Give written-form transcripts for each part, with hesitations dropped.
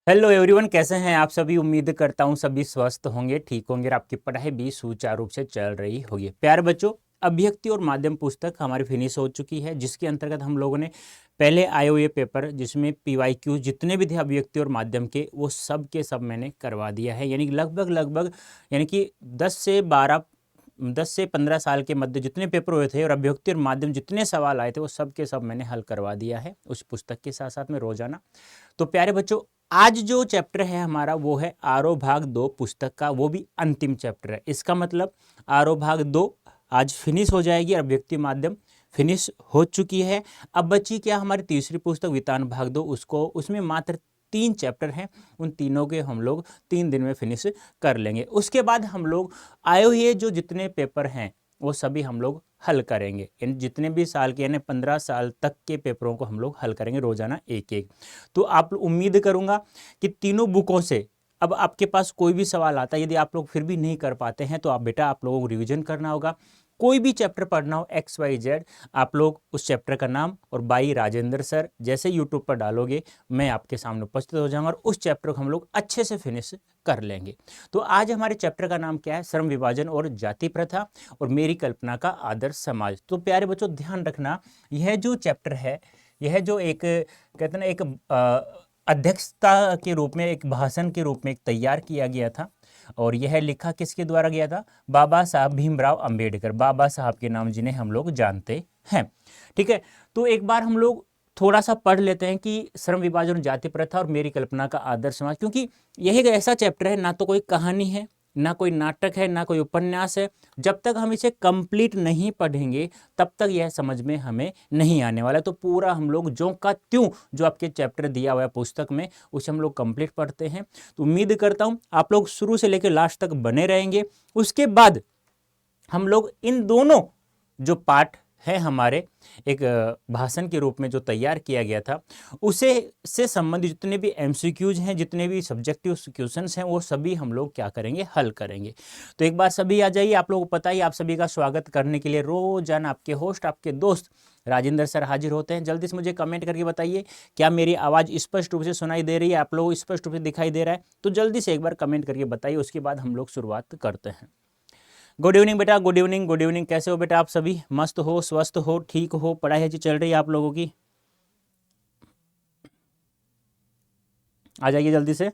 Hello everyone, कैसे हैं आप सभी। उम्मीद करता हूं सभी स्वस्थ होंगे, ठीक होंगे और आपकी पढ़ाई भी सुचारू रूप से चल रही होगी। प्यारे बच्चों, अभिव्यक्ति और माध्यम पुस्तक हमारी फिनिश हो चुकी है, जिसके अंतर्गत हम लोगों ने पहले आए हुए पेपर जिसमें पीवाईक्यू जितने भी थे अभिव्यक्ति और माध्यम के, वो सब के सब मैंने करवा दिया है। यानी कि लगभग यानी कि 10 से 15 साल के मध्य जितने पेपर हुए थे और अभिव्यक्ति और माध्यम जितने सवाल आए थे वो सब के सब मैंने हल करवा दिया है उस पुस्तक के साथ साथ में रोजाना। तो प्यारे बच्चों, आज जो चैप्टर है हमारा वो है आरो भाग 2 पुस्तक का, वो भी अंतिम चैप्टर है। इसका मतलब आरो भाग 2 आज फिनिश हो जाएगी और अभिव्यक्ति माध्यम फिनिश हो चुकी है। अब बची क्या हमारी तीसरी पुस्तक वितान भाग 2, उसमें मात्र 3 चैप्टर हैं। उन तीनों के हम लोग 3 दिन में फिनिश कर लेंगे। उसके बाद हम लोग आए हुए जो जितने पेपर हैं वो सभी हम लोग हल करेंगे। इन जितने भी साल के यानी 15 साल तक के पेपरों को हम लोग हल करेंगे रोजाना एक एक। तो आप उम्मीद करूंगा कि तीनों बुकों से अब आपके पास कोई भी सवाल आता है, यदि आप लोग फिर भी नहीं कर पाते हैं तो आप लोगों को रिवीजन करना होगा। कोई भी चैप्टर पढ़ना हो XYZ, आप लोग उस चैप्टर का नाम और बाई राजेंद्र सर जैसे यूट्यूब पर डालोगे, मैं आपके सामने उपस्थित हो जाऊंगा और उस चैप्टर को हम लोग अच्छे से फिनिश कर लेंगे। तो आज हमारे चैप्टर का नाम क्या है? श्रम विभाजन और जाति प्रथा और मेरी कल्पना का आदर्श समाज। तो प्यारे बच्चों ध्यान रखना, यह जो चैप्टर है, यह जो एक कहते हैं ना एक अध्यक्षता के रूप में, एक भाषण के रूप में एक तैयार किया गया था और यह लिखा किसके द्वारा गया था? बाबा साहब भीमराव अंबेडकर, बाबा साहब के नाम जिन्हें हम लोग जानते हैं। ठीक है, तो एक बार हम लोग थोड़ा सा पढ़ लेते हैं कि श्रम विभाजन, जाति प्रथा और मेरी कल्पना का आदर्श समाज, क्योंकि यह एक ऐसा चैप्टर है, ना तो कोई कहानी है, ना कोई नाटक है, ना कोई उपन्यास है। जब तक हम इसे कंप्लीट नहीं पढ़ेंगे तब तक यह समझ में हमें नहीं आने वाला। तो पूरा हम लोग जो का त्यों जो आपके चैप्टर दिया हुआ है पुस्तक में, उसे हम लोग कंप्लीट पढ़ते हैं। तो उम्मीद करता हूं आप लोग शुरू से लेकर लास्ट तक बने रहेंगे। उसके बाद हम लोग इन दोनों जो पार्ट है हमारे एक भाषण के रूप में जो तैयार किया गया था, उसे से संबंधित जितने भी MCQs हैं, जितने भी सब्जेक्टिव क्वेश्चंस हैं, वो सभी हम लोग क्या करेंगे? हल करेंगे। तो एक बार सभी आ जाइए। आप लोगों को पता ही, आप सभी का स्वागत करने के लिए रोजाना आपके होस्ट, आपके दोस्त राजेंद्र सर हाजिर होते हैं। जल्दी से मुझे कमेंट करके बताइए, क्या मेरी आवाज़ स्पष्ट रूप से सुनाई दे रही है? आप लोगों को स्पष्ट रूप से दिखाई दे रहा है? तो जल्दी से एक बार कमेंट करके बताइए, उसके बाद हम लोग शुरुआत करते हैं। गुड इवनिंग बेटा, गुड इवनिंग, गुड इवनिंग। कैसे हो बेटा आप सभी? मस्त हो, स्वस्थ हो, ठीक हो? पढ़ाई अच्छी चल रही है आप लोगों की? आ जाइए जल्दी से।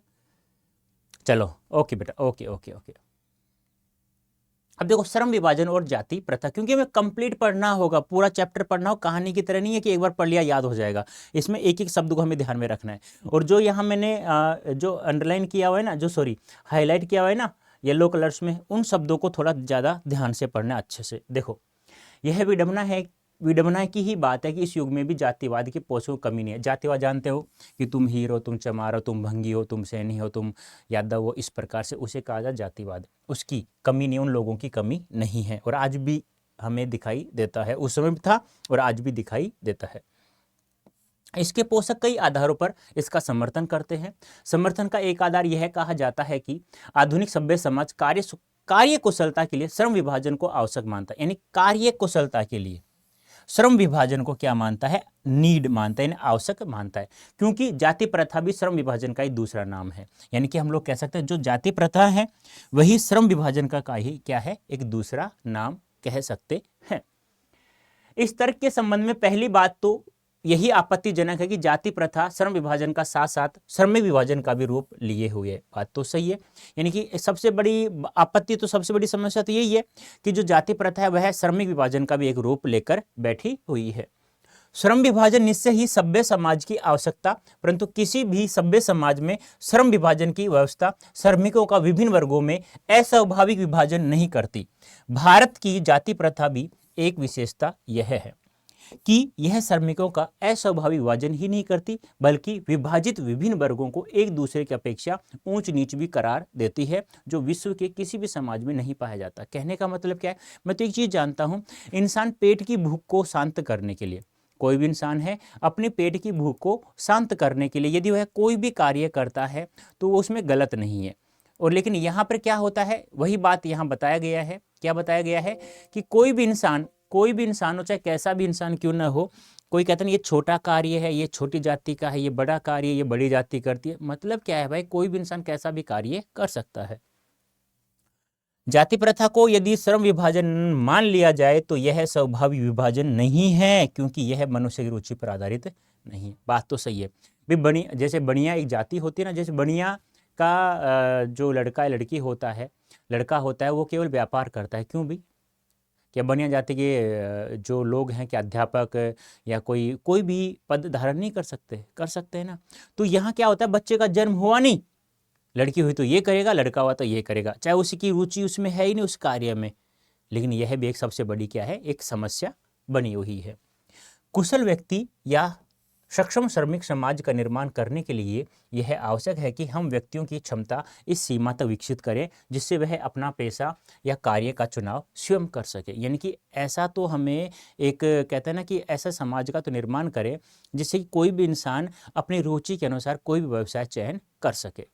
चलो, ओके बेटा, ओके ओके ओके। अब देखो, श्रम विभाजन और जाति प्रथा, क्योंकि हमें कंप्लीट पढ़ना होगा, पूरा चैप्टर पढ़ना हो। कहानी की तरह नहीं है कि एक बार पढ़ लिया याद हो जाएगा। इसमें एक एक शब्द को हमें ध्यान में रखना है। और जो यहाँ मैंने जो अंडरलाइन किया हुआ है ना, जो सॉरी हाईलाइट किया हुआ है ना येलो कलर्स में, उन शब्दों को थोड़ा ज़्यादा ध्यान से पढ़ना अच्छे से। देखो, यह विडंबना की ही बात है कि इस युग में भी जातिवाद की पोषों की कमी नहीं है। जातिवाद जानते हो कि तुम हीर हो, तुम चमार हो, तुम भंगी हो, तुम सैनी हो, तुम यादव हो, इस प्रकार से उसे कहा जाए जातिवाद। उसकी कमी नहीं, उन लोगों की कमी नहीं है और आज भी हमें दिखाई देता है। उस समय भी था और आज भी दिखाई देता है। इसके पोषक कई आधारों पर इसका समर्थन करते हैं। समर्थन का एक आधार यह कहा जाता है कि आधुनिक सभ्य समाज कार्य कुशलता के लिए श्रम विभाजन को आवश्यक मानता है। यानी कार्य कुशलता के लिए श्रम विभाजन को क्या मानता है? नीड मानता है, यानी आवश्यक मानता है। क्योंकि जाति प्रथा भी श्रम विभाजन का ही दूसरा नाम है। यानी कि हम लोग कह सकते हैं जो जाति प्रथा है वही श्रम विभाजन का ही क्या है? एक दूसरा नाम कह सकते हैं। इस तर्क के संबंध में पहली बात तो यही आपत्तिजनक है कि जाति प्रथा श्रम विभाजन का साथ साथ श्रम विभाजन का भी रूप लिए हुए है। बात तो सही है। यानी कि सबसे बड़ी आपत्ति, तो सबसे बड़ी समस्या तो यही है कि जो जाति प्रथा है वह श्रमिक विभाजन का भी एक रूप लेकर बैठी हुई है। श्रम विभाजन निश्चय ही सभ्य समाज की आवश्यकता, परंतु किसी भी सभ्य समाज में श्रम विभाजन की व्यवस्था श्रमिकों का विभिन्न वर्गों में अस्वाभाविक विभाजन नहीं करती। भारत की जाति प्रथा भी एक विशेषता यह है कि यह श्रमिकों का अस्वाभाविक विभाजन ही नहीं करती, बल्कि विभाजित विभिन्न वर्गों को एक दूसरे की अपेक्षा ऊंच नीच भी करार देती है, जो विश्व के किसी भी समाज में नहीं पाया जाता। कहने का मतलब क्या है? मैं तो एक चीज जानता हूं, इंसान पेट की भूख को शांत करने के लिए, कोई भी इंसान है अपने पेट की भूख को शांत करने के लिए यदि वह कोई भी कार्य करता है तो वो उसमें गलत नहीं है। और लेकिन यहाँ पर क्या होता है, वही बात यहाँ बताया गया है। क्या बताया गया है? कि कोई भी इंसान हो, चाहे कैसा भी इंसान क्यों ना हो, कोई कहता है ये छोटा कार्य है, ये छोटी जाति का है, ये बड़ा कार्य, ये बड़ी जाति करती है। मतलब क्या है भाई, कोई भी इंसान कैसा भी कार्य कर सकता है। जाति प्रथा को यदि श्रम विभाजन मान लिया जाए तो यह स्वाभाविक विभाजन नहीं है, क्योंकि यह मनुष्य की रुचि पर आधारित नहीं है। बात तो सही है भी। बनिया, जैसे बनिया एक जाति होती है ना, जैसे बनिया का जो लड़का या लड़की होता है, लड़का होता है, वो केवल व्यापार करता है। क्यों भी? क्या बनिया जाति के जो लोग हैं, क्या अध्यापक या कोई भी पद धारण नहीं कर सकते? कर सकते हैं ना। तो यहाँ क्या होता है, बच्चे का जन्म हुआ नहीं, लड़की हुई तो ये करेगा, लड़का हुआ तो ये करेगा, चाहे उसकी रुचि उसमें है ही नहीं उस कार्य में। लेकिन यह भी एक सबसे बड़ी क्या है, एक समस्या बनी हुई है। कुशल व्यक्ति या सक्षम श्रमिक समाज का निर्माण करने के लिए यह आवश्यक है कि हम व्यक्तियों की क्षमता इस सीमा तक विकसित करें जिससे वह अपना पेशा या कार्य का चुनाव स्वयं कर सके। यानी कि ऐसा तो हमें एक कहते हैं ना कि ऐसा समाज का तो निर्माण करें जिससे कि कोई भी इंसान अपनी रुचि के अनुसार कोई भी व्यवसाय चयन कर सके।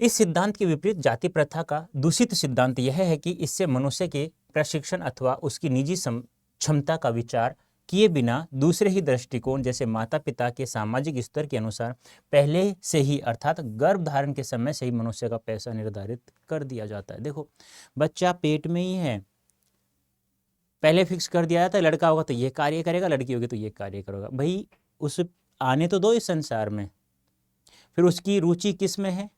इस सिद्धांत के विपरीत जाति प्रथा का दूषित सिद्धांत यह है कि इससे मनुष्य के प्रशिक्षण अथवा उसकी निजी क्षमता का विचार किए बिना दूसरे ही दृष्टिकोण जैसे माता पिता के सामाजिक स्तर के अनुसार पहले से ही अर्थात गर्भ धारण के समय से ही मनुष्य का पैसा निर्धारित कर दिया जाता है। देखो, बच्चा पेट में ही है, पहले फिक्स कर दिया जाता है, लड़का होगा तो ये कार्य करेगा, लड़की होगी तो ये कार्य करेगा। भाई उस आने तो दो इस संसार में, फिर उसकी रुचि किस में है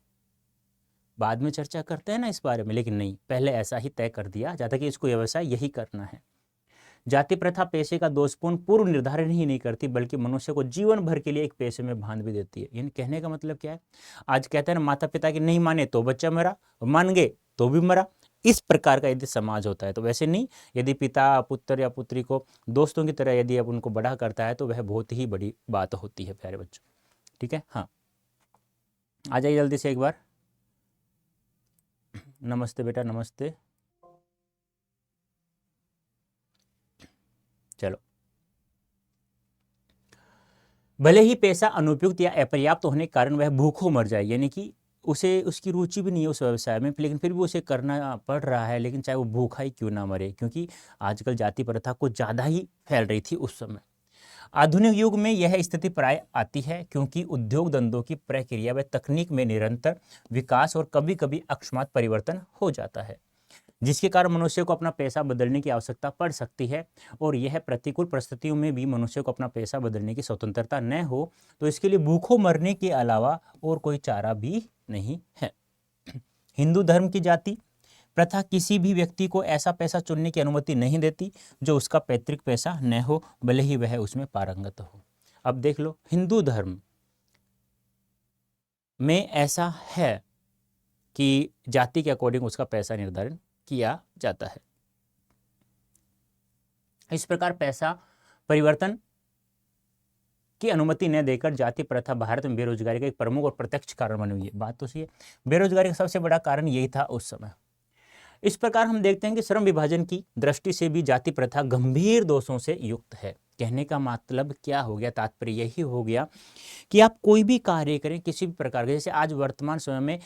बाद में चर्चा करते हैं ना इस बारे में। लेकिन नहीं, पहले ऐसा ही तय कर दिया जाता कि इसको व्यवसाय यही करना है। जाति प्रथा पेशे का दोषपूर्ण पूर्व निर्धारण ही नहीं करती, बल्कि मनुष्य को जीवन भर के लिए एक पेशे में बांध भी देती है। यानी कहने का मतलब क्या है, आज कहते हैं ना माता पिता की नहीं माने तो बच्चा मरा, मान गए तो भी मरा। इस प्रकार का यदि समाज होता है तो वैसे नहीं, यदि पिता पुत्र या पुत्री को दोस्तों की तरह यदि अब उनको बड़ा करता है तो वह बहुत ही बड़ी बात होती है प्यारे बच्चों। ठीक है, हाँ आ जाइए जल्दी से एक बार। नमस्ते बेटा, नमस्ते। चलो, भले ही पैसा अनुपयुक्त या अपर्याप्त होने के कारण वह भूखों मर जाए, यानी कि उसे उसकी रुचि भी नहीं है उस व्यवसाय में, लेकिन फिर भी उसे करना पड़ रहा है, लेकिन चाहे वो भूखा ही क्यों ना मरे, क्योंकि आजकल जाति प्रथा कुछ ज़्यादा ही फैल रही थी उस समय। आधुनिक युग में यह स्थिति प्राय आती है क्योंकि उद्योग धंधों की प्रक्रिया व तकनीक में निरंतर विकास और कभी कभी अकस्मात परिवर्तन हो जाता है, जिसके कारण मनुष्य को अपना पेशा बदलने की आवश्यकता पड़ सकती है। और यह प्रतिकूल परिस्थितियों में भी मनुष्य को अपना पेशा बदलने की स्वतंत्रता न हो तो इसके लिए भूखों मरने के अलावा और कोई चारा भी नहीं है। हिंदू धर्म की जाति प्रथा किसी भी व्यक्ति को ऐसा पैसा चुनने की अनुमति नहीं देती जो उसका पैतृक पैसा न हो, भले ही वह उसमें पारंगत हो। अब देख लो, हिंदू धर्म में ऐसा है कि जाति के अकॉर्डिंग उसका पैसा निर्धारण किया जाता है। इस प्रकार पैसा परिवर्तन की अनुमति न देकर जाति प्रथा भारत में बेरोजगारी का एक प्रमुख और प्रत्यक्ष कारण बनी हुई है। बात तो सही है, बेरोजगारी का सबसे बड़ा कारण यही था उस समय। इस प्रकार हम देखते हैं कि श्रम विभाजन की दृष्टि से भी जाति प्रथा गंभीर दोषों से युक्त है। कहने का मतलब क्या हो गया, तात्पर्य यही हो गया कि आप कोई भी कार्य करें किसी भी प्रकार के, जैसे आज वर्तमान समय में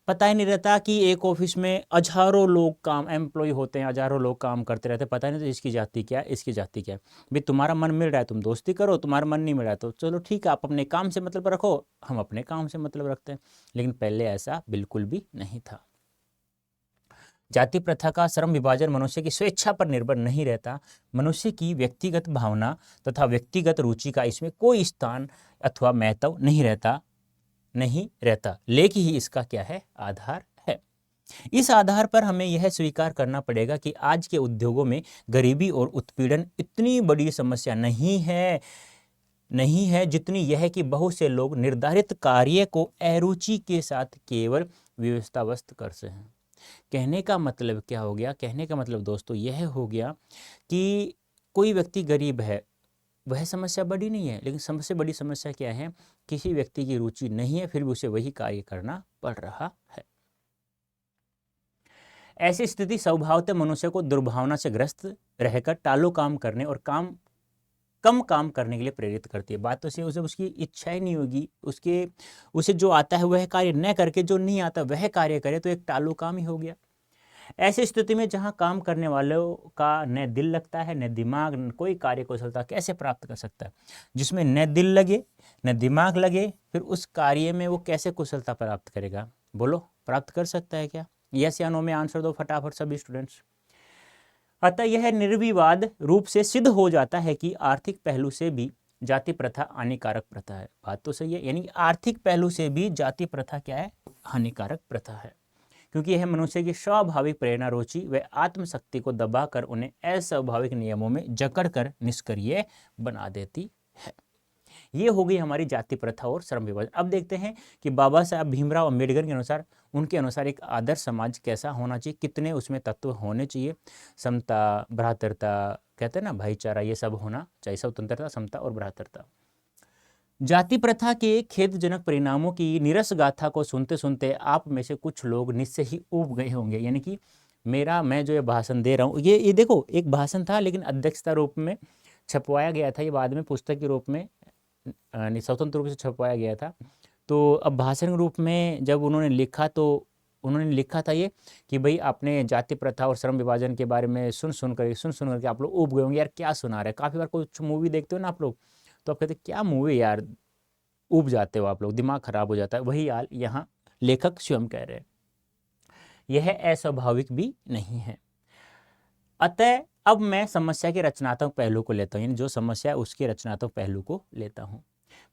पता ही नहीं रहता कि एक ऑफिस में हजारों लोग काम एम्प्लॉय होते हैं, हजारों लोग काम करते रहते हैं, पता नहीं तो इसकी जाति क्या है, इसकी जाति क्या है। भाई तुम्हारा मन मिल रहा है तुम दोस्ती करो, तुम्हारा मन नहीं मिल रहा है तो चलो ठीक है, आप अपने काम से मतलब रखो, हम अपने काम से मतलब रखते हैं। लेकिन पहले ऐसा बिल्कुल भी नहीं था। जाति प्रथा का श्रम विभाजन मनुष्य की स्वेच्छा पर निर्भर नहीं रहता, मनुष्य की व्यक्तिगत भावना तथा व्यक्तिगत रुचि का इसमें कोई स्थान अथवा महत्व नहीं रहता, लेकिन ही इसका क्या है, आधार है। इस आधार पर हमें यह स्वीकार करना पड़ेगा कि आज के उद्योगों में गरीबी और उत्पीड़न इतनी बड़ी समस्या नहीं है जितनी यह कि बहुत से लोग निर्धारित कार्य को अरुचि के साथ केवल व्यवस्थावस्थ करते हैं। कहने का मतलब क्या हो गया, कहने का मतलब दोस्तों यह हो गया कि कोई व्यक्ति गरीब है, वह समस्या बड़ी नहीं है, लेकिन सबसे बड़ी समस्या क्या है, किसी व्यक्ति की रुचि नहीं है फिर भी उसे वही कार्य करना पड़ रहा है। ऐसी स्थिति स्वभावतः मनुष्य को दुर्भावना से ग्रस्त रहकर टालो काम करने और कम काम करने के लिए प्रेरित करती है। बात तो सही, उसे उसकी इच्छा ही नहीं होगी, उसे जो आता है वह कार्य न करके जो नहीं आता वह कार्य करे, तो एक टालो काम ही हो गया। ऐसी स्थिति में जहां काम करने वालों का न दिल लगता है न दिमाग, न कोई कार्य कुशलता कैसे प्राप्त कर सकता है? जिसमें न दिल लगे न दिमाग लगे, फिर उस कार्य में वो कैसे कुशलता प्राप्त करेगा? बोलो, प्राप्त कर सकता है क्या? यस या नो में आंसर दो फटाफट सभी स्टूडेंट्स। अतः यह निर्विवाद रूप से सिद्ध हो जाता है कि आर्थिक पहलू से भी जाति प्रथा हानिकारक प्रथा है। बात तो सही है, यानी कि आर्थिक पहलू से भी जाति प्रथा क्या है? हानिकारक प्रथा है, क्योंकि यह मनुष्य की स्वाभाविक प्रेरणा, रुचि व आत्मशक्ति को दबाकर उन्हें अस्वाभाविक नियमों में जकड़ कर निष्क्रिय बना देती है। ये हो गई हमारी जाति प्रथा और श्रम विभाजन। अब देखते हैं कि बाबा साहब भीमराव अम्बेडकर के अनुसार, उनके अनुसार एक आदर्श समाज कैसा होना चाहिए, कितने उसमें तत्व होने चाहिए? समता, भ्रातृता, कहते हैं ना भाईचारा, ये सब होना चाहिए। स्वतंत्रता, समता और भ्रातृता। जाति प्रथा के खेदजनक परिणामों की नीरस गाथा को सुनते सुनते आप में से कुछ लोग निश्चय ही ऊब गए होंगे। यानी कि मैं जो ये भाषण दे रहा हूँ, ये देखो एक भाषण था, लेकिन अध्यक्षता रूप में छपवाया गया था, ये बाद में पुस्तक के रूप में स्वतंत्र रूप से छपवाया गया था। तो अब भाषण के रूप में जब उन्होंने लिखा, तो उन्होंने लिखा था ये कि भाई आपने जाति प्रथा और श्रम विभाजन के बारे में सुन सुन करके आप लोग ऊब गए होंगे, यार क्या सुना रहे हैं। काफ़ी बार कुछ मूवी देखते हो ना आप लोग, तो आप कहते क्या मूवी यार, ऊब जाते हो आप लोग, दिमाग खराब हो जाता है। वही हाल यहाँ लेखक स्वयं कह रहे हैं। यह अस्वाभाविक भी नहीं है। अतः अब मैं समस्या के रचनात्मक पहलू को लेता हूँ, यानी जो समस्या है उसके रचनात्मक पहलू को लेता हूँ।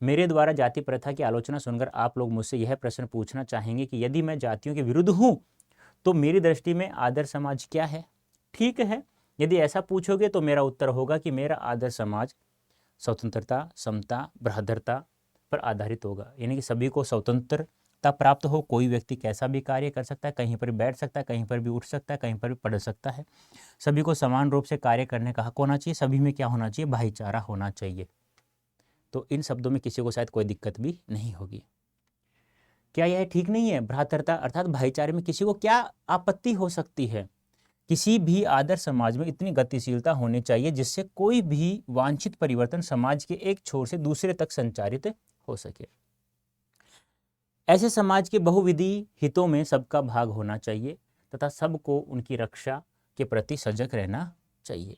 मेरे द्वारा जाति प्रथा की आलोचना सुनकर आप लोग मुझसे यह प्रश्न पूछना चाहेंगे कि यदि मैं जातियों के विरुद्ध हूँ तो मेरी दृष्टि में आदर्श समाज क्या है? ठीक है, यदि ऐसा पूछोगे तो मेरा उत्तर होगा कि मेरा आदर्श समाज स्वतंत्रता, समता, भ्रातृता पर आधारित होगा। यानी कि सभी को स्वतंत्रता प्राप्त हो, कोई व्यक्ति कैसा भी कार्य कर सकता है, कहीं पर भी बैठ सकता है, कहीं पर भी उठ सकता है, कहीं पर भी पढ़ सकता है। सभी को समान रूप से कार्य करने का हक होना चाहिए। सभी में क्या होना चाहिए? भाईचारा होना चाहिए। तो इन शब्दों में किसी को शायद कोई दिक्कत भी नहीं होगी। क्या यह ठीक नहीं है? भ्रातृता अर्थात भाईचारे में किसी को क्या आपत्ति हो सकती है? किसी भी आदर्श समाज में इतनी गतिशीलता होनी चाहिए जिससे कोई भी वांछित परिवर्तन समाज के एक छोर से दूसरे तक संचारित हो सके। ऐसे समाज के बहुविधि हितों में सबका भाग होना चाहिए तथा सबको उनकी रक्षा के प्रति सजग रहना चाहिए।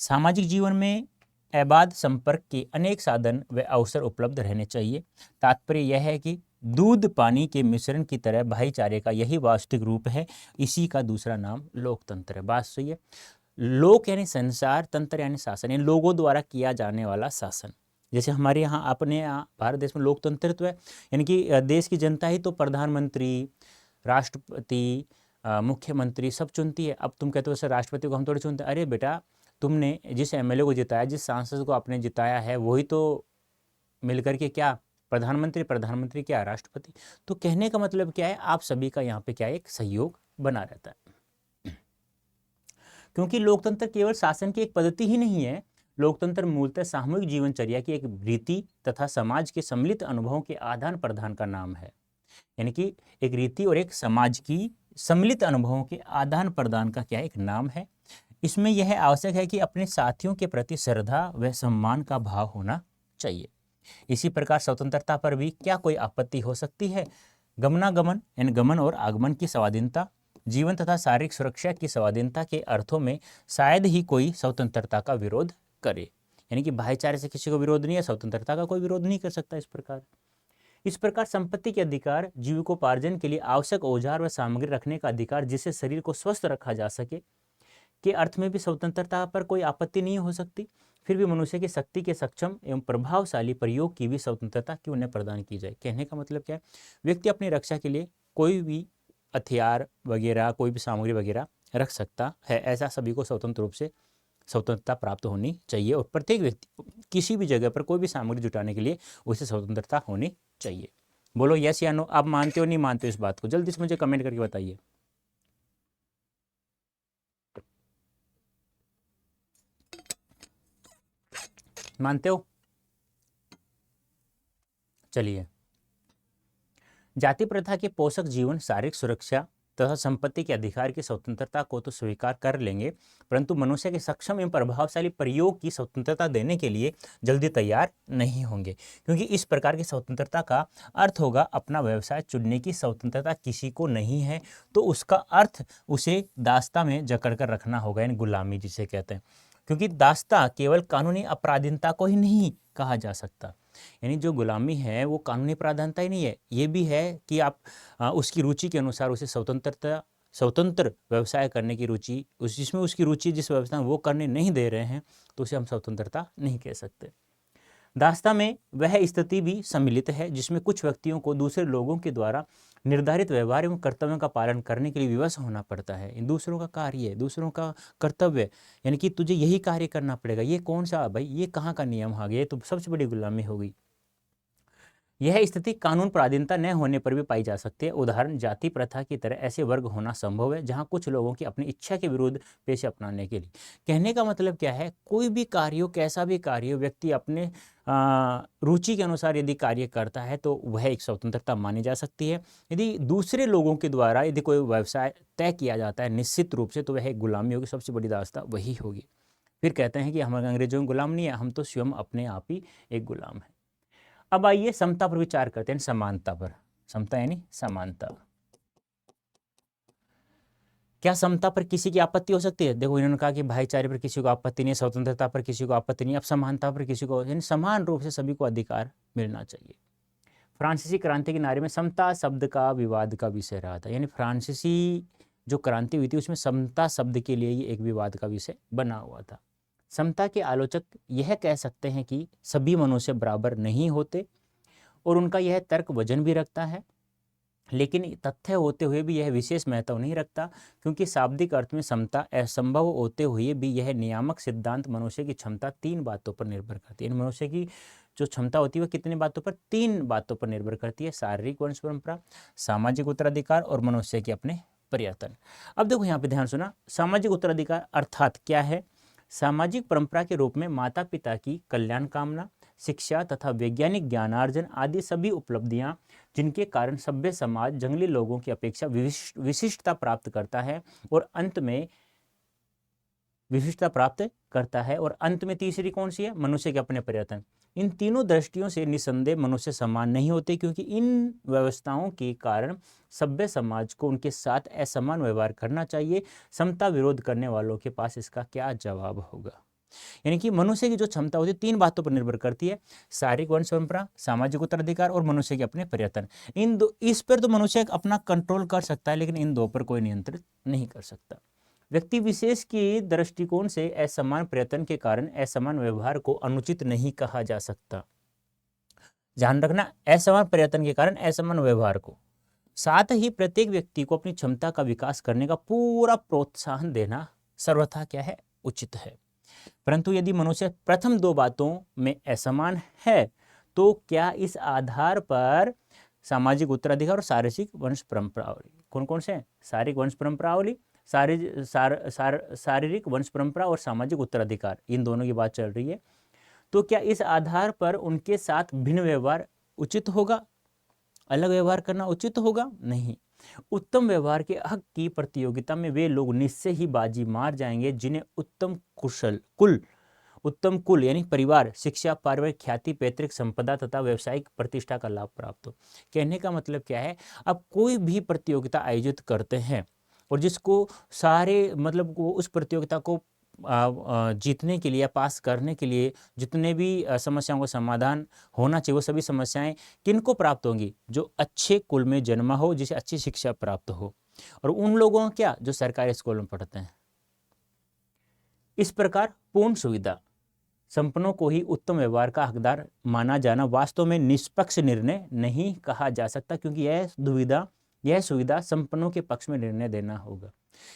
सामाजिक जीवन में अबाध संपर्क के अनेक साधन व अवसर उपलब्ध रहने चाहिए। तात्पर्य यह है कि दूध पानी के मिश्रण की तरह भाईचारे का यही वास्तविक रूप है। इसी का दूसरा नाम लोकतंत्र है। बात सही है। लोक यानी संसार, तंत्र यानी शासन, यानी लोगों द्वारा किया जाने वाला शासन। जैसे हमारे यहाँ, अपने यहाँ भारत देश में लोकतंत्र है, यानी कि देश की जनता ही तो प्रधानमंत्री, राष्ट्रपति, मुख्यमंत्री सब चुनती है। अब तुम कहते हो सर राष्ट्रपति को हम थोड़ी चुनते। अरे बेटा, तुमने जिस एमएलए को जिताया, जिस सांसद को आपने जिताया है, वही तो मिलकर के क्या प्रधानमंत्री, प्रधानमंत्री क्या राष्ट्रपति। तो कहने का मतलब क्या है? आप सभी का यहाँ पे क्या है? एक सहयोग बना रहता है। क्योंकि लोकतंत्र केवल शासन की एक पद्धति ही नहीं है। लोकतंत्र मूलतः सामूहिक जीवनचर्या की एक रीति तथा समाज के सम्मिलित अनुभवों के आदान प्रदान का नाम है। यानी कि एक रीति और एक समाज की सम्मिलित अनुभवों के आदान प्रदान का क्या एक नाम है। इसमें यह आवश्यक है कि अपने साथियों के प्रति श्रद्धा व सम्मान का भाव होना चाहिए। इसी प्रकार स्वतंत्रता पर भी क्या कोई आपत्ति हो सकती है? गमनागमन यानी गमन और आगमन की स्वाधीनता, जीवन तथा शारीरिक सुरक्षा की स्वाधीनता के अर्थों में शायद ही कोई स्वतंत्रता का विरोध करे। यानी कि भाईचारे से किसी को विरोध नहीं है, स्वतंत्रता का कोई विरोध नहीं कर सकता। इस प्रकार संपत्ति के अधिकार, जीविकोपार्जन के लिए आवश्यक औजार व सामग्री रखने का अधिकार, जिससे शरीर को स्वस्थ रखा जा सके, के अर्थ में भी स्वतंत्रता पर कोई आपत्ति नहीं हो सकती। फिर भी मनुष्य की शक्ति के सक्षम एवं प्रभावशाली प्रयोग की भी स्वतंत्रता क्यों न प्रदान की जाए। कहने का मतलब क्या है? व्यक्ति अपनी रक्षा के लिए कोई भी हथियार वगैरह, कोई भी सामग्री वगैरह रख सकता है। ऐसा सभी को स्वतंत्र रूप से स्वतंत्रता प्राप्त होनी चाहिए और प्रत्येक व्यक्ति किसी भी जगह पर कोई भी सामग्री जुटाने के लिए उसे स्वतंत्रता होनी चाहिए। बोलो यस या नो, आप मानते हो नहीं मानते हो इस बात को? जल्दी से मुझे कमेंट करके बताइए। मानते हो? चलिए, जाति प्रथा के पोषक जीवन, शारीरिक सुरक्षा तथा संपत्ति के अधिकार की स्वतंत्रता को तो स्वीकार कर लेंगे, परंतु मनुष्य के सक्षम एवं प्रभावशाली प्रयोग की स्वतंत्रता देने के लिए जल्दी तैयार नहीं होंगे, क्योंकि इस प्रकार की स्वतंत्रता का अर्थ होगा अपना व्यवसाय चुनने की स्वतंत्रता किसी को नहीं है, तो उसका अर्थ उसे दास्ता में जकड़ कर रखना होगा, यानी गुलामी जिसे कहते हैं। क्योंकि दास्ता केवल कानूनी अपराधीनता को ही नहीं कहा जा सकता, यानी जो गुलामी है वो कानूनी प्रावधानता ही नहीं है, ये भी है कि आप उसकी रुचि के अनुसार उसे स्वतंत्र व्यवसाय करने की रुचि, जिसमें उसकी रुचि जिस व्यवसाय में वो करने नहीं दे रहे हैं, तो उसे हम स्वतंत्रता नहीं कह सकते। दास्ता में वह स्थिति भी सम्मिलित है जिसमें कुछ व्यक्तियों को दूसरे लोगों के द्वारा निर्धारित व्यवहार एवं कर्तव्यों का पालन करने के लिए विवश होना पड़ता है। इन दूसरों का कार्य, दूसरों का कर्तव्य, यानी कि तुझे यही कार्य करना पड़ेगा, ये कौन सा भाई, ये कहाँ का नियम आ गया, ये तो सबसे बड़ी गुलामी होगी। यह स्थिति कानून पराधीनता न होने पर भी पाई जा सकती है। उदाहरण जाति प्रथा की तरह ऐसे वर्ग होना संभव है जहां कुछ लोगों की अपनी इच्छा के विरुद्ध पेशे अपनाने के लिए। कहने का मतलब क्या है, कोई भी कार्य हो, कैसा भी कार्य हो, व्यक्ति अपने रुचि के अनुसार यदि कार्य करता है तो वह एक स्वतंत्रता मानी जा सकती है। यदि दूसरे लोगों के द्वारा यदि कोई व्यवसाय तय किया जाता है निश्चित रूप से, तो वह एक गुलामी होगी, सबसे बड़ी दास्ता वही होगी। फिर कहते हैं कि हम अंग्रेजों के गुलाम नहीं है, हम तो स्वयं अपने आप ही एक गुलाम है। अब आइए समता पर विचार करते हैं, समानता पर। समता यानी समानता। क्या समता पर किसी की आपत्ति हो सकती है? देखो, इन्होंने कहा कि भाईचारे पर किसी को आपत्ति नहीं है, स्वतंत्रता पर किसी को आपत्ति नहीं है, अब समानता पर किसी को, यानी समान रूप से सभी को अधिकार मिलना चाहिए। फ्रांसीसी क्रांति के नारे में समता शब्द का विवाद का विषय रहा था, यानी फ्रांसीसी जो क्रांति हुई थी उसमें समता शब्द के लिए ही एक विवाद का विषय बना हुआ था। समता के आलोचक यह कह सकते हैं कि सभी मनुष्य बराबर नहीं होते, और उनका यह तर्क वजन भी रखता है, लेकिन तथ्य होते हुए भी यह विशेष महत्व नहीं रखता, क्योंकि शाब्दिक अर्थ में समता असंभव होते हुए भी यह नियामक सिद्धांत मनुष्य की क्षमता 3 बातों पर निर्भर करती है। मनुष्य की जो क्षमता होती है वह कितनी बातों पर? 3 बातों पर निर्भर करती है, शारीरिक वंश परंपरा, सामाजिक उत्तराधिकार और मनुष्य के अपने प्रयत्न। अब देखो यहाँ पे ध्यान सुना, सामाजिक उत्तराधिकार अर्थात क्या है? सामाजिक परंपरा के रूप में माता पिता की कल्याण कामना, शिक्षा तथा वैज्ञानिक ज्ञानार्जन आदि सभी उपलब्धियां जिनके कारण सभ्य समाज जंगली लोगों की अपेक्षा विशिष्टता प्राप्त करता है, और अंत में विशिष्टता प्राप्त करता है, और अंत में तीसरी कौन सी है? मनुष्य के अपने प्रयत्न। इन तीनों दृष्टियों से निसंदेह मनुष्य समान नहीं होते, क्योंकि इन व्यवस्थाओं के कारण सभ्य समाज को उनके साथ असमान व्यवहार करना चाहिए। समता विरोध करने वालों के पास इसका क्या जवाब होगा? यानी कि मनुष्य की जो क्षमता होती है 3 बातों पर निर्भर करती है, शारीरिक वंश परंपरा, सामाजिक उत्तराधिकार और मनुष्य के अपने प्रयत्न। इन दो, इस पर तो मनुष्य अपना कंट्रोल कर सकता है, लेकिन इन दो पर कोई नियंत्रित नहीं कर सकता। व्यक्ति विशेष की दृष्टिकोण से असमान प्रयत्न के कारण असमान व्यवहार को अनुचित नहीं कहा जा सकता। ध्यान रखना, असमान प्रयत्न के कारण असमान व्यवहार को, साथ ही प्रत्येक व्यक्ति को अपनी क्षमता का विकास करने का पूरा प्रोत्साहन देना सर्वथा क्या है? उचित है। परंतु यदि मनुष्य प्रथम 2 बातों में असमान है, तो क्या इस आधार पर सामाजिक उत्तराधिकार और शारीरिक वंश परंपरावली, कौन कौन से हैं? शारीरिक वंश परंपरावली, शारीरिक वंश परंपरा और सामाजिक उत्तराधिकार, इन दोनों की बात चल रही है। तो क्या इस आधार पर उनके साथ भिन्न व्यवहार उचित होगा? अलग व्यवहार करना उचित होगा? नहीं। उत्तम व्यवहार के हक की प्रतियोगिता में वे लोग निश्चय ही बाजी मार जाएंगे जिन्हें उत्तम कुल यानी परिवार, शिक्षा, पारिवारिक ख्याति, पैतृक संपदा तथा व्यावसायिक प्रतिष्ठा का लाभ प्राप्त हो। कहने का मतलब क्या है, अब कोई भी प्रतियोगिता आयोजित करते हैं और जिसको सारे मतलब को उस प्रतियोगिता को जीतने के लिए या पास करने के लिए जितने भी समस्याओं का समाधान होना चाहिए, वो सभी समस्याएं किनको प्राप्त होंगी? जो अच्छे कुल में जन्मा हो, जिसे अच्छी शिक्षा प्राप्त हो, और उन लोगों क्या जो सरकारी स्कूल में पढ़ते हैं। इस प्रकार पूर्ण सुविधा संपन्नों को ही उत्तम व्यवहार का हकदार माना जाना वास्तव में निष्पक्ष निर्णय नहीं कहा जा सकता, क्योंकि यह सुविधा संपन्नों के पक्ष में निर्णय देना होगा।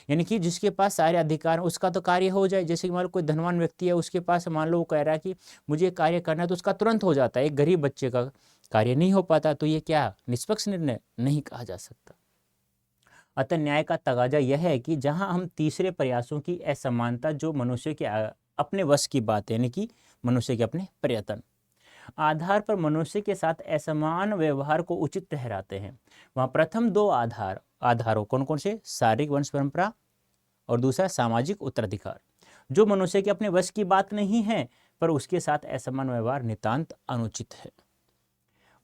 यानी कि जिसके पास सारे अधिकार उसका तो कार्य हो जाए। जैसे कि मान लो कोई धनवान व्यक्ति है, उसके पास मान लो वो कह रहा है कि मुझे कार्य करना है, तो उसका तुरंत हो जाता है। एक गरीब बच्चे का कार्य नहीं हो पाता, तो ये क्या निष्पक्ष निर्णय नहीं कहा जा सकता। अतः न्याय का तगाजा यह है कि जहां हम तीसरे प्रयासों की असमानता जो मनुष्य के अपने वश की बात है, यानी कि मनुष्य के अपने प्रयत्न आधार पर मनुष्य के साथ असमान व्यवहार को उचित ठहराते हैं, वहां प्रथम 2 आधार आधारों, कौन कौन से? शारीरिक वंश परंपरा और दूसरा सामाजिक उत्तराधिकार। जो मनुष्य के अपने वश की बात नहीं है पर उसके साथ असमान व्यवहार नितांत अनुचित है,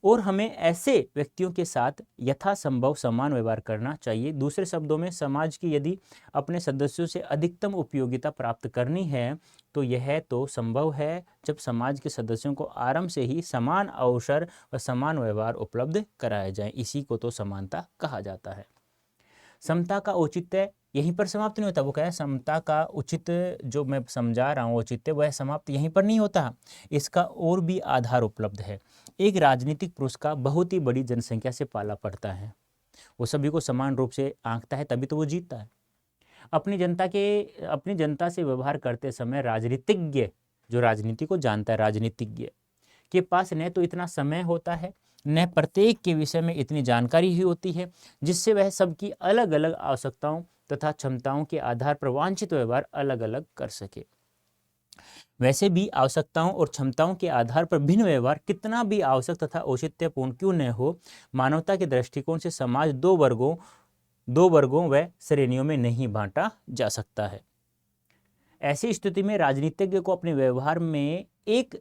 और हमें ऐसे व्यक्तियों के साथ यथासंभव समान व्यवहार करना चाहिए। दूसरे शब्दों में, समाज की यदि अपने सदस्यों से अधिकतम उपयोगिता प्राप्त करनी है तो यह तो संभव है जब समाज के सदस्यों को आरंभ से ही समान अवसर व समान व्यवहार उपलब्ध कराया जाए। इसी को तो समानता कहा जाता है। समता का औचित्य यहीं पर समाप्त नहीं होता। वो क्या है, समता का उचित जो मैं समझा रहा हूँ औचित्य, वह समाप्त यहीं पर नहीं होता, इसका और भी आधार उपलब्ध है। एक राजनीतिक पुरुष का बहुत ही बड़ी जनसंख्या से पाला पड़ता है, वो सभी को समान रूप से आंकता है, तभी तो वो जीतता है। अपनी जनता से व्यवहार करते समय राजनीतिज्ञ, जो राजनीति को जानता है, राजनीतिज्ञ के पास न तो इतना समय होता है, न प्रत्येक के विषय में इतनी जानकारी ही होती है जिससे वह सबकी अलग अलग आवश्यकताओं तथा क्षमताओं के आधार पर वांछित व्यवहार अलग अलग कर सके। वैसे भी आवश्यकताओं और क्षमताओं के आधार पर भिन्न व्यवहार कितना भी आवश्यक तथा औचित्यपूर्ण क्यों न हो, मानवता के दृष्टिकोण से समाज दो वर्गों व श्रेणियों में नहीं बांटा जा सकता है। ऐसी स्थिति में राजनीतिज्ञ को अपने व्यवहार में एक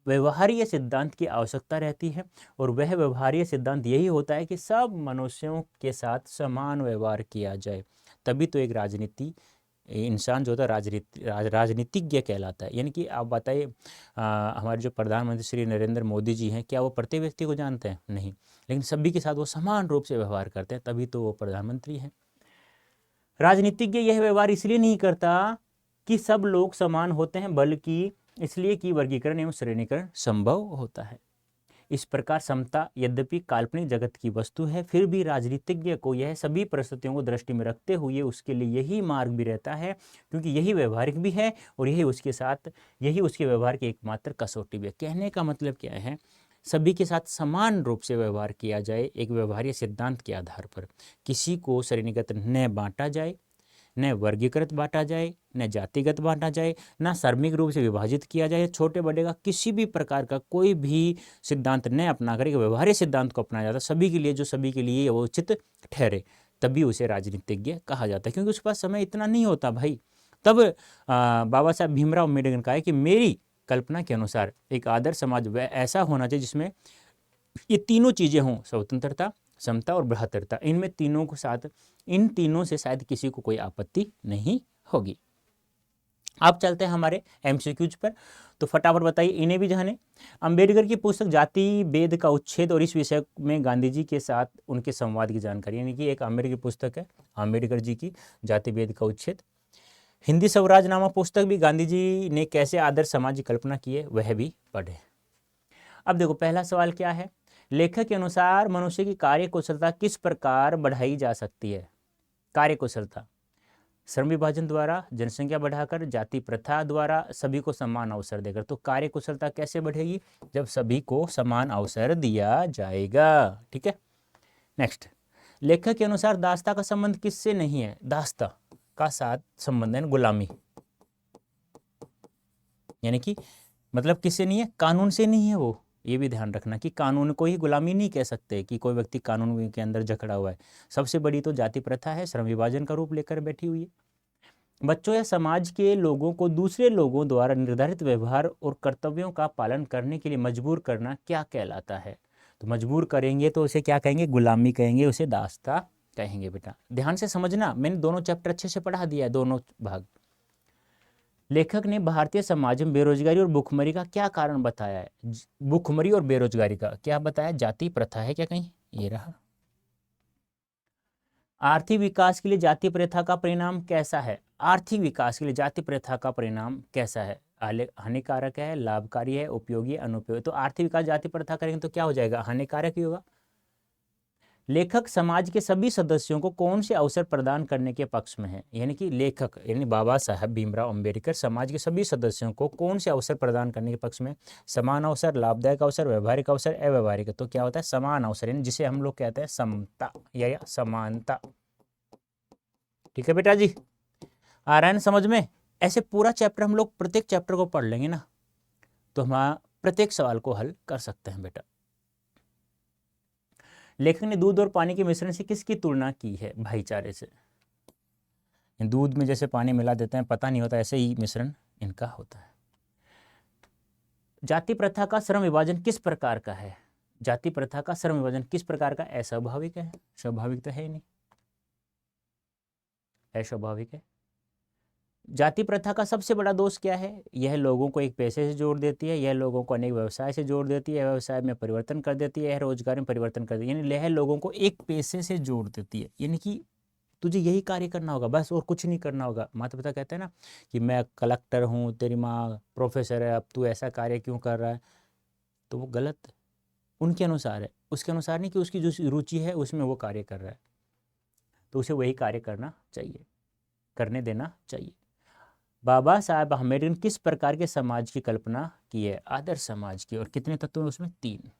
व्यवहारीय सिद्धांत की आवश्यकता रहती है, और वह व्यवहारीय सिद्धांत यही होता है कि सब मनुष्यों के साथ समान व्यवहार किया जाए। तभी तो एक इंसान जो होता है राजनीतिज्ञ कहलाता है। यानी कि आप बताइए, हमारे जो प्रधानमंत्री श्री नरेंद्र मोदी जी हैं, क्या वो प्रत्येक व्यक्ति को जानते हैं? नहीं, लेकिन सभी के साथ वो समान रूप से व्यवहार करते हैं, तभी तो वो प्रधानमंत्री हैं। राजनीतिज्ञ यह व्यवहार इसलिए नहीं करता कि सब लोग समान होते हैं, बल्कि इसलिए कि वर्गीकरण एवं श्रेणीकरण संभव होता है। इस प्रकार समता यद्यपि काल्पनिक जगत की वस्तु है, फिर भी राजनीतिज्ञ को यह सभी परिस्थितियों को दृष्टि में रखते हुए उसके लिए यही मार्ग भी रहता है, क्योंकि यही व्यवहारिक भी है और यही उसके व्यवहार की एकमात्र कसौटी भी है। कहने का मतलब क्या है, सभी के साथ समान रूप से व्यवहार किया जाए, एक व्यवहारीय सिद्धांत के आधार पर। किसी को श्रेणीगत न बांटा जाए, न वर्गीकृत बांटा जाए, न जातिगत बांटा जाए, न सार्वजनिक रूप से विभाजित किया जाए। छोटे बड़े का किसी भी प्रकार का कोई भी सिद्धांत न अपना कर एक व्यवहारिक सिद्धांत को अपनाया जाता, सभी के लिए, जो सभी के लिए वो उचित ठहरे, तभी उसे राजनीतिज्ञ कहा जाता है। क्योंकि उसके पास समय इतना नहीं होता भाई। तब बाबा साहब भीमराव अम्बेडकर ने कहा है कि मेरी कल्पना के अनुसार एक आदर्श समाज वह ऐसा होना चाहिए जिसमें ये तीनों चीज़ें हों, स्वतंत्रता, समता और बृहत्तरता। इन तीनों से शायद किसी को कोई आपत्ति नहीं होगी। आप चलते हैं हमारे एमसीक्यूज पर, तो फटाफट बताइए, इन्हें भी जाने। अंबेडकर की पुस्तक जाति भेद का उच्छेद और इस विषय में गांधी जी के साथ उनके संवाद की जानकारी, यानी कि एक अंबेडकर की पुस्तक है अंबेडकर जी की, जाति भेद का उच्छेद। हिंदी स्वराज नामक पुस्तक भी गांधी जी ने कैसे आदर्श समाज की कल्पना की है, वह भी पढ़े। अब देखो, पहला सवाल क्या है, लेखक के अनुसार मनुष्य की कार्य कुशलता किस प्रकार बढ़ाई जा सकती है? कार्य कुशलता श्रम विभाजन द्वारा, जनसंख्या बढ़ाकर, जाति प्रथा द्वारा, सभी को समान अवसर देकर। तो कार्य कुशलता कैसे बढ़ेगी? जब सभी को समान अवसर दिया जाएगा। ठीक है, नेक्स्ट। लेखक के अनुसार दासता का संबंध किससे नहीं है? दासता का साथ संबंध है गुलामी, यानी कि मतलब किससे नहीं है? कानून से नहीं है। वो ये भी ध्यान रखना कि कानून को ही गुलामी नहीं कह सकते कि कोई व्यक्ति कानून के अंदर जकड़ा हुआ है। सबसे बड़ी तो जाति प्रथा है, श्रम विभाजन का रूप लेकर बैठी हुई है। बच्चों या समाज के लोगों को दूसरे लोगों द्वारा निर्धारित व्यवहार और कर्तव्यों का पालन करने के लिए मजबूर करना क्या कहलाता है? तो मजबूर करेंगे तो उसे क्या कहेंगे? गुलामी कहेंगे, उसे दासता कहेंगे। बेटा ध्यान से समझना, मैंने दोनों चैप्टर अच्छे से पढ़ा दिया है, दोनों भाग। लेखक ने भारतीय समाज में बेरोजगारी और भुखमरी का क्या कारण बताया है? भुखमरी और बेरोजगारी का क्या बताया? जाति प्रथा है क्या कहीं? ये रहा। आर्थिक विकास के लिए जाति प्रथा का परिणाम कैसा है? आर्थिक विकास के लिए जाति प्रथा का परिणाम कैसा है? हानिकारक है, लाभकारी है, उपयोगी, अनुपयोगी? तो आर्थिक विकास जाति प्रथा करेंगे तो क्या हो जाएगा? हानिकारक ही होगा। लेखक समाज के सभी सदस्यों को कौन से अवसर प्रदान करने के पक्ष में है? यानी कि लेखक यानी बाबा साहब भीमराव अंबेडकर समाज के सभी सदस्यों को कौन से अवसर प्रदान करने के पक्ष में? समान अवसर, लाभदायक अवसर, व्यवहारिक अवसर, अव्यवहारिक। तो क्या होता है? समान अवसर, यानी जिसे हम लोग कहते हैं समता या समानता। ठीक है बेटा जी, आ रहा है ना समझ में? ऐसे पूरा चैप्टर हम लोग प्रत्येक चैप्टर को पढ़ लेंगे ना, तो हम प्रत्येक सवाल को हल कर सकते हैं बेटा। लेखक ने दूध और पानी के मिश्रण से किसकी तुलना की है? भाईचारे से। दूध में जैसे पानी मिला देते हैं, पता नहीं होता, ऐसे ही मिश्रण इनका होता है। जाति प्रथा का श्रम विभाजन किस प्रकार का है? जाति प्रथा का श्रम विभाजन किस प्रकार का? अस्वाभाविक है। स्वाभाविक तो है ही नहीं, अस्वाभाविक है। जाति प्रथा का सबसे बड़ा दोष क्या है? यह लोगों को एक पैसे से जोड़ देती है, यह लोगों को अनेक व्यवसाय से जोड़ देती है, व्यवसाय में परिवर्तन कर देती है, यह रोजगार में परिवर्तन कर देती है। यानी यह लोगों को एक पैसे से जोड़ देती है, यानी कि तुझे यही कार्य करना होगा बस, और कुछ नहीं करना होगा। माता पिता कहते हैं ना कि मैं कलेक्टर हूँ, तेरी माँ प्रोफेसर है, अब तू ऐसा कार्य क्यों कर रहा है? तो वो गलत उनके अनुसार है, उसके अनुसार नहीं कि उसकी जो रुचि है उसमें वो कार्य कर रहा है, तो उसे वही कार्य करना चाहिए, करने देना चाहिए। बाबा साहब अम्बेडकर ने किस प्रकार के समाज की कल्पना की है? आदर्श समाज की। और कितने तत्व हैं उसमें? 3।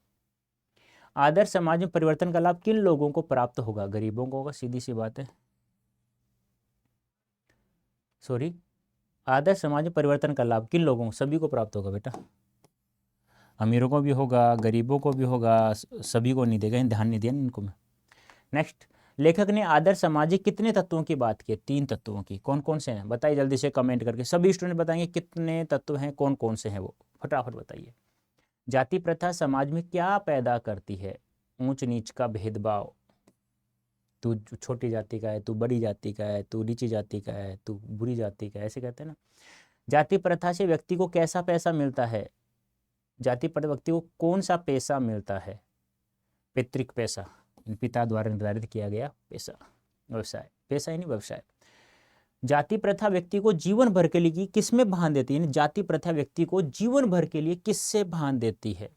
आदर्श समाज में परिवर्तन का लाभ किन लोगों को प्राप्त होगा? गरीबों को होगा, सीधी सी बात है। सॉरी, आदर्श समाज में परिवर्तन का लाभ किन लोगों को? सभी को प्राप्त होगा बेटा, अमीरों को भी होगा, गरीबों को भी होगा, सभी को नहीं देगा, ध्यान नहीं दिया इनको में। नेक्स्ट, लेखक ने आदर्श सामाजिक कितने तत्वों की बात की? 3 तत्वों की। कौन कौन से हैं बताइए जल्दी से कमेंट करके, सभी स्टूडेंट बताएंगे कितने तत्व हैं, कौन कौन से हैं वो, फटाफट बताइए। जाति प्रथा समाज में क्या पैदा करती है? ऊंच नीच का भेदभाव, तू छोटी जाति का है, तू बड़ी जाति का है, तू नीची जाति का है, तू बुरी जाति का है, ऐसे कहते हैं ना। जाति प्रथा से व्यक्ति को कैसा पैसा मिलता है? जाति प्रथा व्यक्ति को कौन सा पैसा मिलता है? पैतृक पैसा, पिता द्वारा निर्धारित किया गया पैसा, व्यवसाय, पैसा ही नहीं व्यवसाय। जाति प्रथा व्यक्ति को जीवन भर के लिए किस में बांध देती है? जाति प्रथा व्यक्ति को जीवन भर के लिए किससे बांध देती है?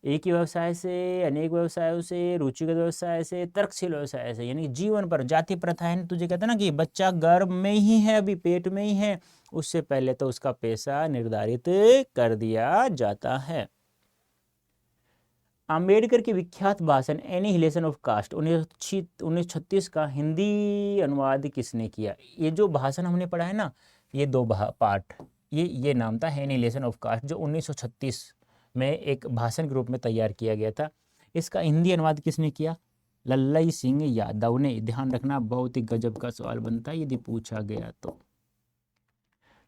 एक ही व्यवसाय से, अनेक व्यवसायों से, रुचिगत व्यवसाय से, तर्कशील व्यवसाय से, यानी जीवन पर। जाति प्रथा है, तुझे कहते हैं ना कि बच्चा गर्भ में ही है, अभी पेट में ही है, उससे पहले तो उसका पैसा निर्धारित कर दिया जाता है। अंबेडकर के विख्यात भाषण एनिहिलेशन ऑफ कास्ट 1936 का हिंदी अनुवाद किसने किया? ये जो भाषण हमने पढ़ा है ना, ये 2 पार्ट, ये नाम था एनिहिलेशन ऑफ कास्ट, जो 1936 में एक भाषण के रूप में तैयार किया गया था। इसका हिंदी अनुवाद किसने किया? लल्लई सिंह यादव ने। ध्यान रखना, बहुत ही गजब का सवाल बनता है यदि पूछा गया तो।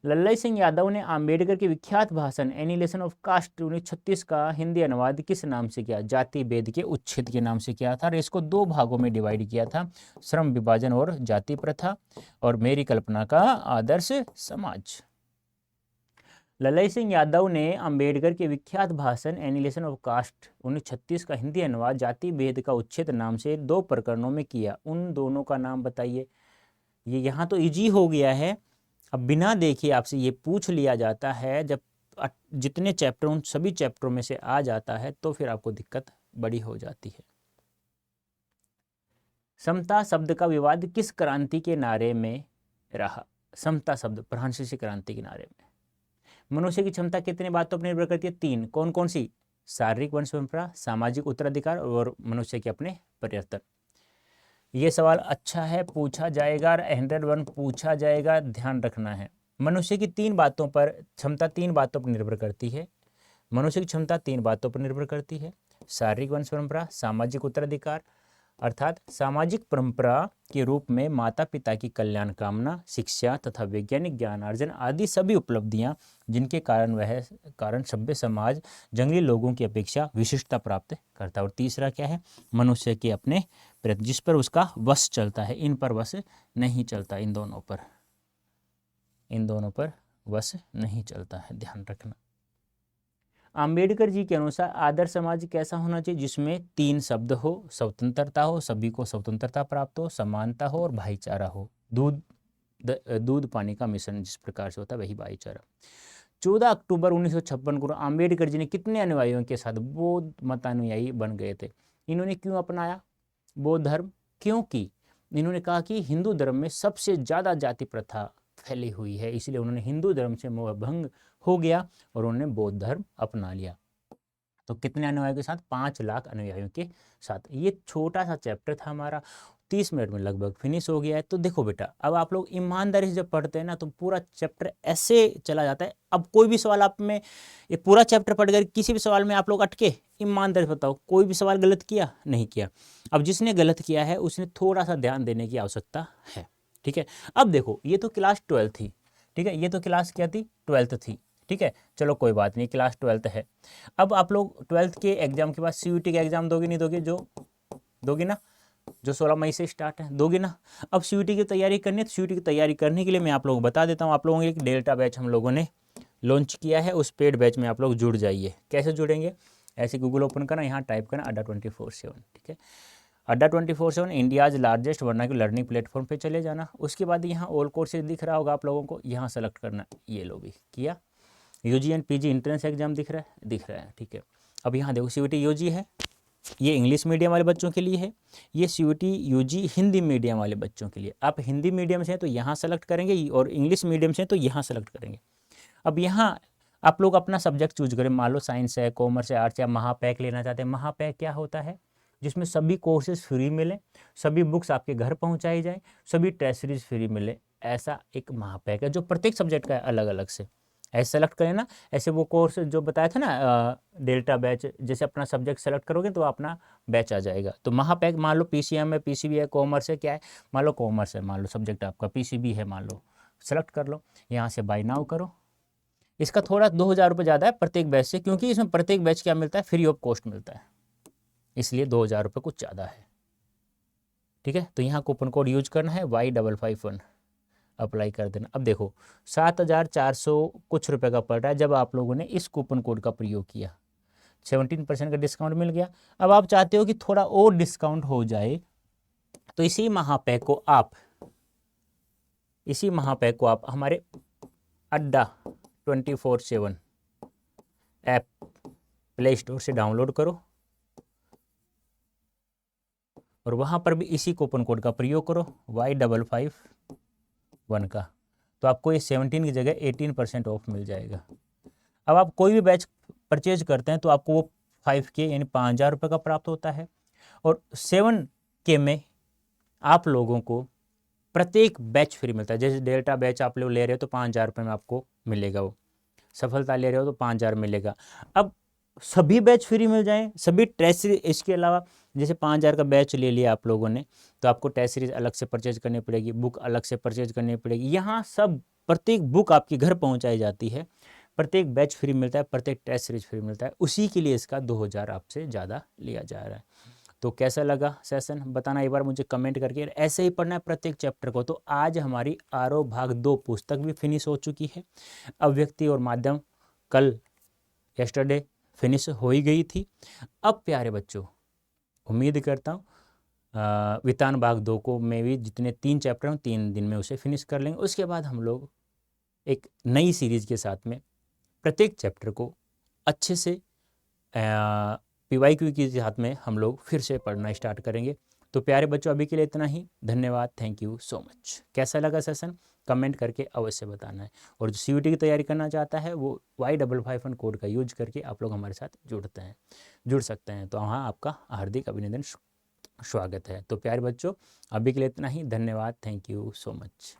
लल्लई सिंह यादव ने अंबेडकर के विख्यात भाषण एनिहिलेशन ऑफ कास्ट 1936 का हिंदी अनुवाद किस नाम से किया? जाति भेद के उच्छेद के नाम से किया था। और इसको 2 भागों में डिवाइड किया था, श्रम विभाजन और जाति प्रथा, और मेरी कल्पना का आदर्श समाज। लल्लई सिंह यादव ने अंबेडकर के विख्यात भाषण एनिहिलेशन ऑफ कास्ट 1936 का हिंदी अनुवाद जाति भेद का उच्छेद नाम से 2 प्रकरणों में किया। उन दोनों का नाम बताइए। ये यहाँ तो इजी हो गया है, अब बिना देखे आपसे ये पूछ लिया जाता है। जब जितने चैप्टर उन सभी चैप्टरों में से आ जाता है तो फिर आपको दिक्कत बड़ी हो जाती है। समता शब्द का विवाद किस क्रांति के नारे में रहा? समता शब्द फ्रांसीसी क्रांति के नारे में। मनुष्य की क्षमता कितने बातों पर निर्भर करती है? 3। कौन कौन सी? शारीरिक वंश परंपरा, सामाजिक उत्तराधिकार और मनुष्य के अपने परिवर्तन। ये सवाल अच्छा है, पूछा जाएगा, 101 पूछा जाएगा, ध्यान रखना है। मनुष्य की 3 बातों पर क्षमता 3 बातों पर निर्भर करती है। मनुष्य की क्षमता 3 बातों पर निर्भर करती है, शारीरिक वंश परंपरा, सामाजिक उत्तराधिकार, अर्थात सामाजिक परंपरा के रूप में माता पिता की कल्याण कामना, शिक्षा तथा वैज्ञानिक ज्ञान अर्जन आदि सभी उपलब्धियां जिनके कारण सभ्य समाज जंगली लोगों की अपेक्षा विशिष्टता प्राप्त करता है। और तीसरा क्या है? मनुष्य के अपने प्रयत्न, जिस पर उसका वश चलता है, इन पर वश नहीं चलता, इन दोनों पर वश नहीं चलता है, ध्यान रखना। अंबेडकर जी के अनुसार आदर्श समाज कैसा होना चाहिए? जिसमें 3 शब्द हो, स्वतंत्रता हो, सभी को स्वतंत्रता प्राप्त हो, समानता हो और भाईचारा हो। दूध पानी का मिश्रण जिस प्रकार से होता है वही भाईचारा। 14 अक्टूबर 1956 को अंबेडकर जी ने कितने अनुयायियों के साथ बौद्ध मतानुयायी बन गए थे? इन्होंने क्यों अपनाया बौद्ध धर्म? क्योंकि इन्होंने कहा कि हिंदू धर्म में सबसे ज़्यादा जाति प्रथा फैली हुई है, इसलिए उन्होंने हिंदू धर्म से मोह भंग हो गया और उन्होंने बौद्ध धर्म अपना लिया। तो कितने अनुयायियों के साथ? 5 लाख अनुयायियों के साथ। ये छोटा सा चैप्टर था हमारा, 30 मिनट में लगभग फिनिश हो गया है। तो देखो बेटा, अब आप लोग ईमानदारी से जब पढ़ते हैं ना तो पूरा चैप्टर ऐसे चला जाता है। अब कोई भी सवाल आप में, ये पूरा चैप्टर पढ़ कर किसी भी सवाल में आप लोग अटके, ईमानदारी से बताओ कोई भी सवाल गलत किया? नहीं किया। अब जिसने गलत किया है उसने थोड़ा सा ध्यान देने की आवश्यकता है, ठीक है। अब देखो, ये तो क्लास 12 थी, ठीक है, ये तो क्लास क्या थी? 12th थी, ठीक है। चलो कोई बात नहीं, क्लास 12th है। अब आप लोग 12th के एग्जाम के बाद CUET का एग्जाम दोगे नहीं दोगे? जो दोगे ना, जो 16 मई से स्टार्ट है, दोगे ना। अब CUET की तैयारी करनी है, तो CUET की तैयारी करने के लिए मैं आप लोगों को बता देता हूँ, आप लोगों को एक डेल्टा बैच हम लोगों ने लॉन्च किया है, उस पेड बैच में आप लोग जुड़ जाइए। कैसे जुड़ेंगे? ऐसे गूगल ओपन करना, यहाँ टाइप करना अड्डा 24/7, ठीक है। अड्डा 24/7 India's largest vernacular learning platform पे चले जाना। उसके बाद यहाँ ऑल कोर्सेज दिख रहा होगा आप लोगों को, यहाँ सेलेक्ट करना। ये लो भी किया। UG and PG entrance exam दिख रहा है? दिख रहा है, ठीक है। अब यहाँ देखो CUET UG है, ये इंग्लिश मीडियम वाले बच्चों के लिए है। ये CUET UG हिंदी मीडियम वाले बच्चों के लिए। आप हिंदी मीडियम से हैं तो यहाँ सेलेक्ट करेंगे, और इंग्लिश मीडियम से हैं तो यहाँ सेलेक्ट करेंगे। अब यहाँ आप लोग अपना सब्जेक्ट चूज करें, मान लो साइंस है, कॉमर्स है, आर्ट्स है, महापैक लेना चाहते हैं। महापैक क्या होता है? जिसमें सभी कोर्सेज फ्री मिले, सभी बुक्स आपके घर पहुंचाई जाए, सभी टेस्ट सीरीज फ्री मिले, ऐसा एक महापैक है जो प्रत्येक सब्जेक्ट का है अलग अलग से। ऐसे सेलेक्ट करें ना, ऐसे वो कोर्स जो बताया था ना डेल्टा बैच, जैसे अपना सब्जेक्ट सेलेक्ट करोगे तो अपना बैच आ जाएगा। तो महापैक, मान लो PCM है, PCB है, कॉमर्स है, क्या है, मान लो कॉमर्स है, मान लो सब्जेक्ट आपका PCB है, मान लो सेलेक्ट कर लो, यहाँ से बाय नाउ करो। इसका थोड़ा 2000 रुपये ज़्यादा है प्रत्येक बैच से, क्योंकि इसमें प्रत्येक बैच क्या मिलता है? फ्री ऑफ कॉस्ट मिलता है, इसलिए 2000 रुपये कुछ ज़्यादा है, ठीक है। तो यहाँ कूपन कोड यूज करना है Y551, अप्लाई कर देना। अब देखो 7400 कुछ रुपए का पड़ रहा है जब आप लोगों ने इस कूपन कोड का प्रयोग किया, 17% का डिस्काउंट मिल गया। अब आप चाहते हो कि थोड़ा और डिस्काउंट हो जाए, तो इसी महापैक को आप हमारे अड्डा 24/7 ऐप प्ले स्टोर से डाउनलोड करो, और वहाँ पर भी इसी कूपन कोड का प्रयोग करो Y551 का, तो आपको ये 17 की जगह 18% ऑफ मिल जाएगा। अब आप कोई भी बैच परचेज करते हैं तो आपको वो 5K यानी 5000 रुपये का प्राप्त होता है, और 7K में आप लोगों को प्रत्येक बैच फ्री मिलता है। जैसे डेल्टा बैच आप लोग ले रहे हो तो 5000 रुपये में आपको मिलेगा, वो सफलता ले रहे हो तो 5000 मिलेगा। अब सभी बैच फ्री मिल जाएं, सभी टेस्ट सीरीज, इसके अलावा जैसे 5000 का बैच ले लिया आप लोगों ने तो आपको टेस्ट सीरीज अलग से परचेज करनी पड़ेगी, बुक अलग से परचेज करनी पड़ेगी। यहाँ सब प्रत्येक बुक आपके घर पहुँचाई जाती है, प्रत्येक बैच फ्री मिलता है, प्रत्येक टेस्ट सीरीज फ्री मिलता है, उसी के लिए इसका 2000 आपसे ज़्यादा लिया जा रहा है। तो कैसा लगा सेशन बताना एक बार मुझे कमेंट करके। ऐसे ही पढ़ना है प्रत्येक चैप्टर को। तो आज हमारी आरो भाग 2 पुस्तक भी फिनिश हो चुकी है। अव्यक्ति और माध्यम कल यस्टरडे फिनिश हो ही गई थी। अब प्यारे बच्चों, उम्मीद करता हूँ वितान भाग 2 को मैं भी जितने 3 चैप्टर हैं 3 दिन में उसे फिनिश कर लेंगे। उसके बाद हम लोग एक नई सीरीज़ के साथ में प्रत्येक चैप्टर को अच्छे से PYQ के साथ में हम लोग फिर से पढ़ना स्टार्ट करेंगे। तो प्यारे बच्चों, अभी के लिए इतना ही। धन्यवाद, थैंक यू सो मच। कैसा लगा सेशन कमेंट करके अवश्य बताना है। और जो CUET की तैयारी करना चाहता है वो Y551 कोड का यूज करके आप लोग हमारे साथ जुड़ सकते हैं। तो वहाँ आपका हार्दिक अभिनंदन, स्वागत है। तो प्यारे बच्चों, अभी के लिए इतना ही। धन्यवाद, थैंक यू सो मच।